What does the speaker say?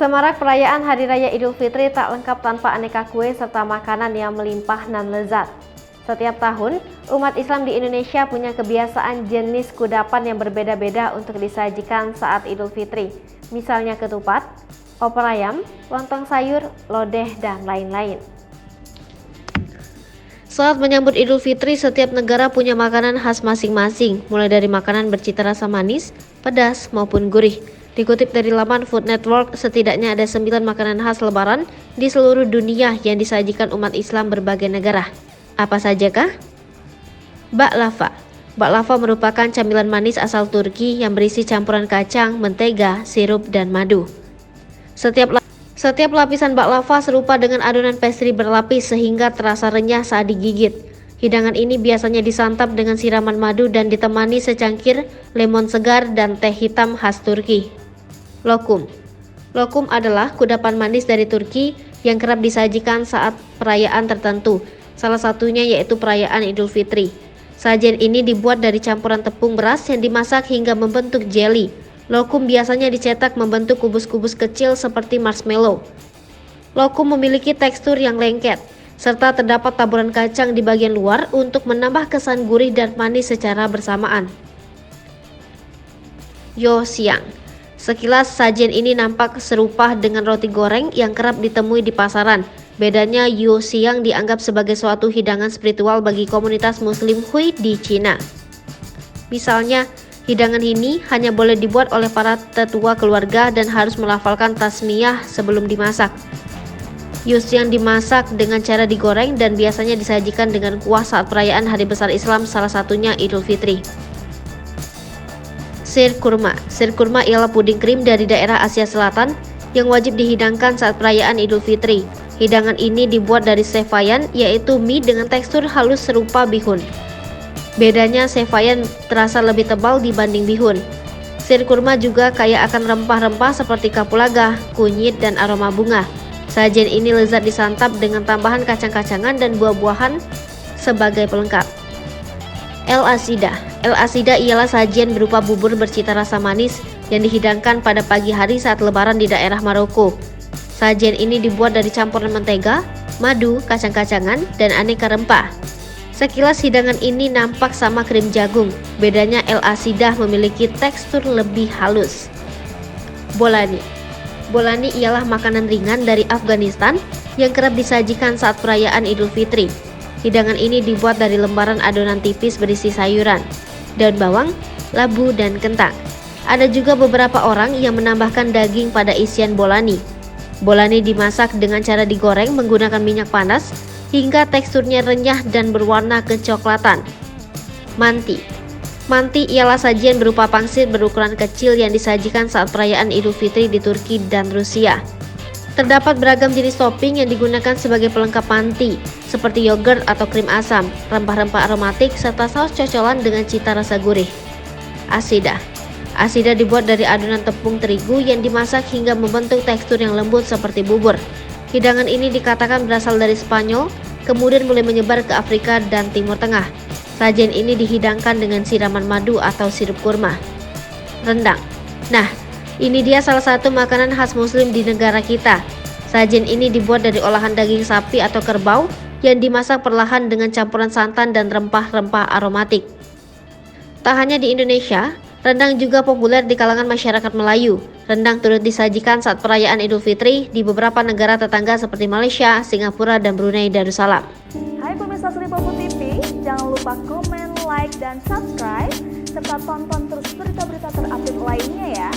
Semarak perayaan Hari Raya Idul Fitri tak lengkap tanpa aneka kue serta makanan yang melimpah nan lezat. Setiap tahun, umat Islam di Indonesia punya kebiasaan jenis kudapan yang berbeda-beda untuk disajikan saat Idul Fitri. Misalnya ketupat, opor ayam, lontong sayur, lodeh, dan lain-lain. Saat menyambut Idul Fitri, setiap negara punya makanan khas masing-masing, mulai dari makanan bercita rasa manis, pedas, maupun gurih. Dikutip dari laman Food Network, setidaknya ada 9 makanan khas Lebaran di seluruh dunia yang disajikan umat Islam berbagai negara. Apa sajakah? Baklava. Baklava merupakan camilan manis asal Turki yang berisi campuran kacang, mentega, sirup, dan madu. Setiap lapisan baklava serupa dengan adonan pastry berlapis sehingga terasa renyah saat digigit. Hidangan ini biasanya disantap dengan siraman madu dan ditemani secangkir lemon segar dan teh hitam khas Turki. Lokum. Lokum adalah kudapan manis dari Turki yang kerap disajikan saat perayaan tertentu, salah satunya yaitu perayaan Idul Fitri. Sajian ini dibuat dari campuran tepung beras yang dimasak hingga membentuk jelly. Lokum biasanya dicetak membentuk kubus-kubus kecil seperti marshmallow. Lokum memiliki tekstur yang lengket, serta terdapat taburan kacang di bagian luar untuk menambah kesan gurih dan manis secara bersamaan. Yoxiang. Sekilas sajian ini nampak serupa dengan roti goreng yang kerap ditemui di pasaran. Bedanya, Yoxiang dianggap sebagai suatu hidangan spiritual bagi komunitas Muslim Hui di Cina. Misalnya, hidangan ini hanya boleh dibuat oleh para tetua keluarga dan harus melafalkan tasmiyah sebelum dimasak. Yoxiang dimasak dengan cara digoreng dan biasanya disajikan dengan kuah saat perayaan hari besar Islam, salah satunya Idul Fitri. Sir kurma. Sir kurma ialah puding krim dari daerah Asia Selatan yang wajib dihidangkan saat perayaan Idul Fitri. Hidangan ini dibuat dari sevayan, yaitu mie dengan tekstur halus serupa bihun. Bedanya, sevayan terasa lebih tebal dibanding bihun. Sir kurma juga kaya akan rempah-rempah seperti kapulaga, kunyit, dan aroma bunga. Sajian ini lezat disantap dengan tambahan kacang-kacangan dan buah-buahan sebagai pelengkap. El Asida. El Asida ialah sajian berupa bubur bercita rasa manis yang dihidangkan pada pagi hari saat Lebaran di daerah Maroko. Sajian ini dibuat dari campuran mentega, madu, kacang-kacangan, dan aneka rempah. Sekilas hidangan ini nampak sama krim jagung. Bedanya, El Asida memiliki tekstur lebih halus. Bolani. Bolani ialah makanan ringan dari Afghanistan yang kerap disajikan saat perayaan Idul Fitri. Hidangan ini dibuat dari lembaran adonan tipis berisi sayuran, daun bawang, labu, dan kentang. Ada juga beberapa orang yang menambahkan daging pada isian bolani. Bolani dimasak dengan cara digoreng menggunakan minyak panas hingga teksturnya renyah dan berwarna kecoklatan. Manti. Manti ialah sajian berupa pangsit berukuran kecil yang disajikan saat perayaan Idul Fitri di Turki dan Rusia. Terdapat beragam jenis topping yang digunakan sebagai pelengkap manti, seperti yogurt atau krim asam, rempah-rempah aromatik, serta saus cocolan dengan cita rasa gurih. Asida. Asida dibuat dari adonan tepung terigu yang dimasak hingga membentuk tekstur yang lembut seperti bubur. Hidangan ini dikatakan berasal dari Spanyol, kemudian mulai menyebar ke Afrika dan Timur Tengah. Sajian ini dihidangkan dengan siraman madu atau sirup kurma. Rendang. Nah, ini dia salah satu makanan khas Muslim di negara kita. Sajian ini dibuat dari olahan daging sapi atau kerbau yang dimasak perlahan dengan campuran santan dan rempah-rempah aromatik. Tak hanya di Indonesia, rendang juga populer di kalangan masyarakat Melayu. Rendang turut disajikan saat perayaan Idul Fitri di beberapa negara tetangga seperti Malaysia, Singapura, dan Brunei Darussalam. Hai pemirsa Sri Popo TV, jangan lupa komen, like, dan subscribe, serta tonton terus berita-berita terupdate lainnya ya.